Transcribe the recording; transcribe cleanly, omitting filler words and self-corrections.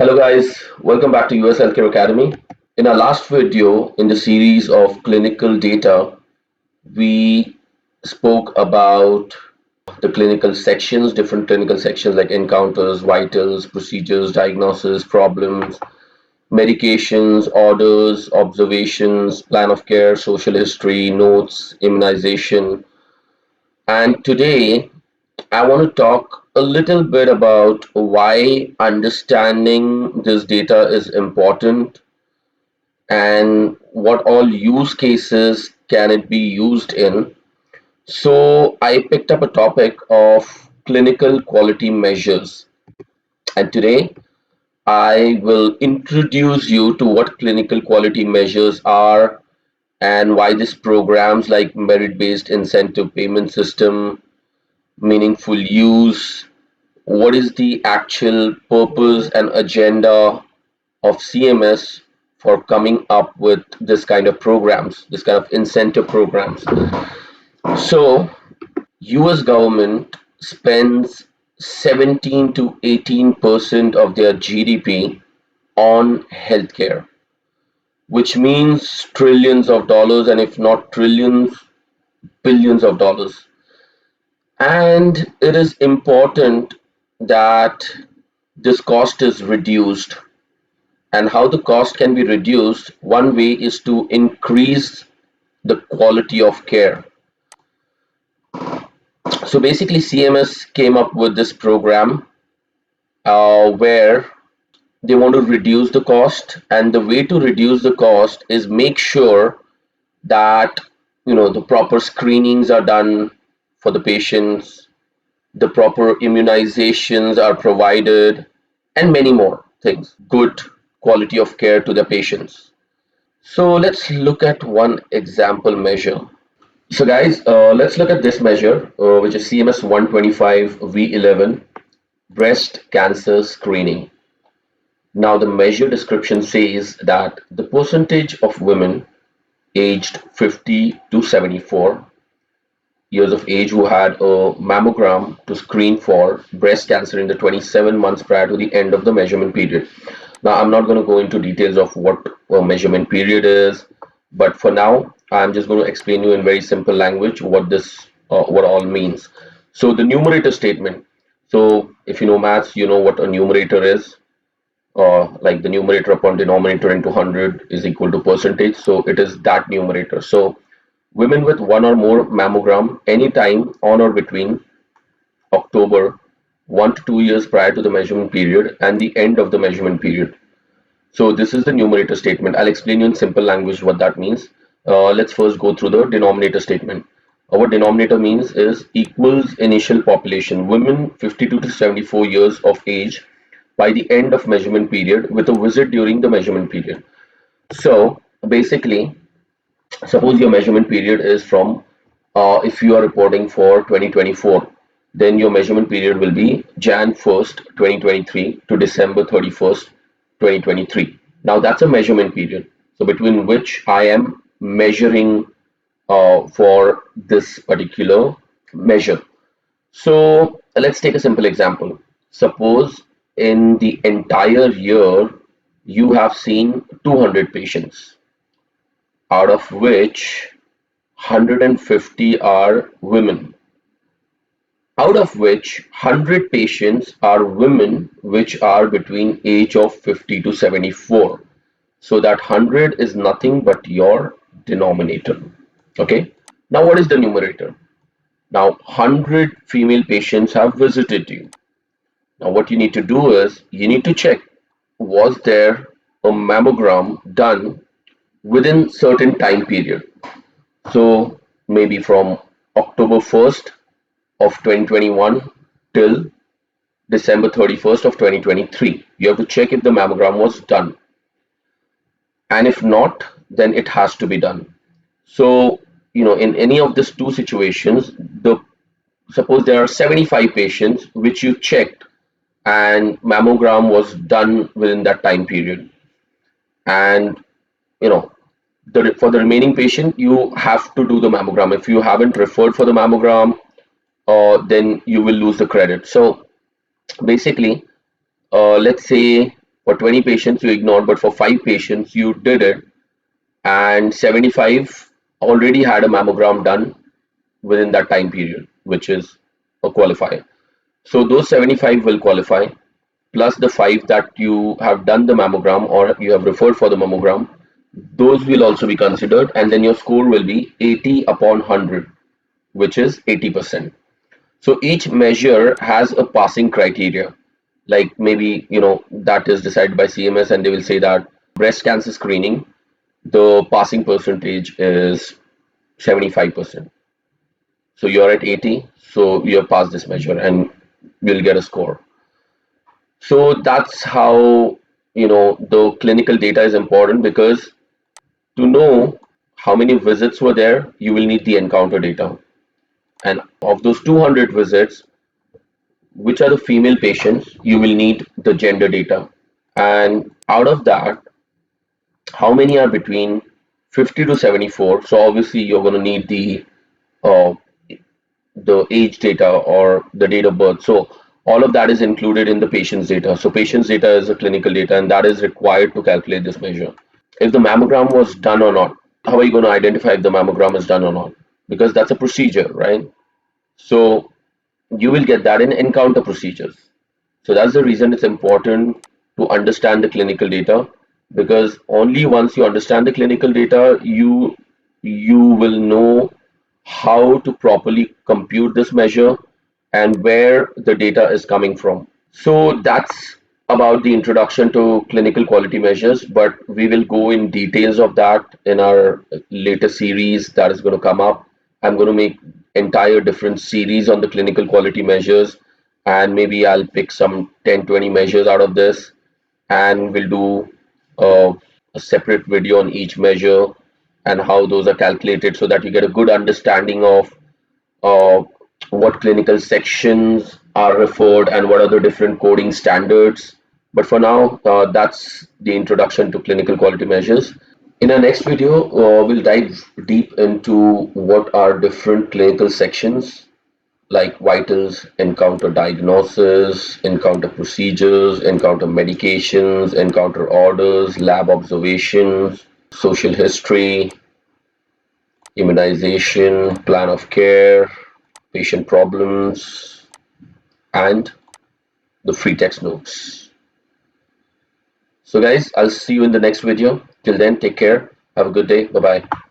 Hello guys, welcome back to US Healthcare Academy. In our last video in the series of clinical data, we spoke about the clinical sections, different clinical sections like encounters, vitals, procedures, diagnosis, problems, medications, orders, observations, plan of care, social history, notes, immunization. And today I want to talk a little bit about why understanding this data is important and what all use cases can it be used in. So I picked up a topic of clinical quality measures, and today I will introduce you to what clinical quality measures are and why these programs like merit-based incentive payment system, meaningful use, what is the actual purpose and agenda of CMS for coming up with this kind of programs, this kind of incentive programs. So, US government spends 17 to 18% of their GDP on healthcare, which means trillions of dollars, and if not trillions, billions of dollars. And it is important that this cost is reduced. And how the cost can be reduced, one way is to increase the quality of care. So basically, CMS came up with this program where they want to reduce the cost, and the way to reduce the cost is make sure that the proper screenings are done for the patients, the proper immunizations are provided, and many more things. Good quality of care to the patients. So let's look at one example measure. So guys, let's look at this measure, which is CMS 125 V11, breast cancer screening. Now the measure description says that the percentage of women aged 50 to 74 years of age who had a mammogram to screen for breast cancer in the 27 months prior to the end of the measurement period. Now, I'm not going to go into details of what a measurement period is, but for now, I'm just going to explain you in very simple language what all means. So the numerator statement. So if you know maths, you know what a numerator is. Like the numerator upon denominator into 100 is equal to percentage. So it is that numerator. So women with one or more mammogram anytime on or between October 1 to 2 years prior to the measurement period and the end of the measurement period. So this is the numerator statement. I'll explain you in simple language what that means. Let's first go through the denominator statement. What denominator means is equals initial population, women 52 to 74 years of age by the end of measurement period with a visit during the measurement period. So basically, suppose your measurement period is from, if you are reporting for 2024, then your measurement period will be Jan 1st, 2023 to December 31st, 2023. Now that's a measurement period. So between which I am measuring for this particular measure. So let's take a simple example. Suppose in the entire year you have seen 200 patients, out of which 150 are women, out of which 100 patients are women which are between age of 50 to 74. So that 100 is nothing but your denominator. Okay. Now what is the numerator? Now 100 female patients have visited you. Now what you need to do is you need to check, was there a mammogram done within certain time period. So maybe from October 1st of 2021 till December 31st of 2023. You have to check if the mammogram was done. And if not, then it has to be done. So, in any of these two situations, suppose there are 75 patients which you checked and mammogram was done within that time period. And, you know, for the remaining patient, you have to do the mammogram. If you haven't referred for the mammogram, then you will lose the credit. So basically, let's say For 20 patients you ignored, but for 5 patients you did it, and 75 already had a mammogram done within that time period, which is a qualifier. So those 75 will qualify, plus the 5 that you have done the mammogram or you have referred for the mammogram, those will also be considered, and then your score will be 80 upon 100, which is 80%. So each measure has a passing criteria, like maybe that is decided by CMS, and they will say that breast cancer screening, the passing percentage is 75%. So you're at 80, so you have passed this measure and you'll get a score. So that's how the clinical data is important, because to know how many visits were there, you will need the encounter data. And of those 200 visits, which are the female patients, you will need the gender data. And out of that, how many are between 50 to 74? So obviously you're going to need uh, the age data or the date of birth. So all of that is included in the patient's data. So patient's data is a clinical data, and that is required to calculate this measure. If the mammogram was done or not, how are you going to identify if the mammogram is done or not? Because that's a procedure, right? So you will get that in encounter procedures. So that's the reason it's important to understand the clinical data, because only once you understand the clinical data, you will know how to properly compute this measure and where the data is coming from. So that's about the introduction to clinical quality measures, but we will go in details of that in our later series that is going to come up. I'm going to make entire different series on the clinical quality measures, and maybe I'll pick some 10-20 measures out of this, and we'll do a separate video on each measure and how those are calculated, so that you get a good understanding of uh, what clinical sections are referred and what are the different coding standards. But for now, that's the introduction to clinical quality measures. In our next video, we'll dive deep into what are different clinical sections like vitals, encounter diagnosis, encounter procedures, encounter medications, encounter orders, lab observations, social history, immunization, plan of care, patient problems, and the free text notes. So guys, I'll see you in the next video. Till then, take care. Have a good day. Bye bye.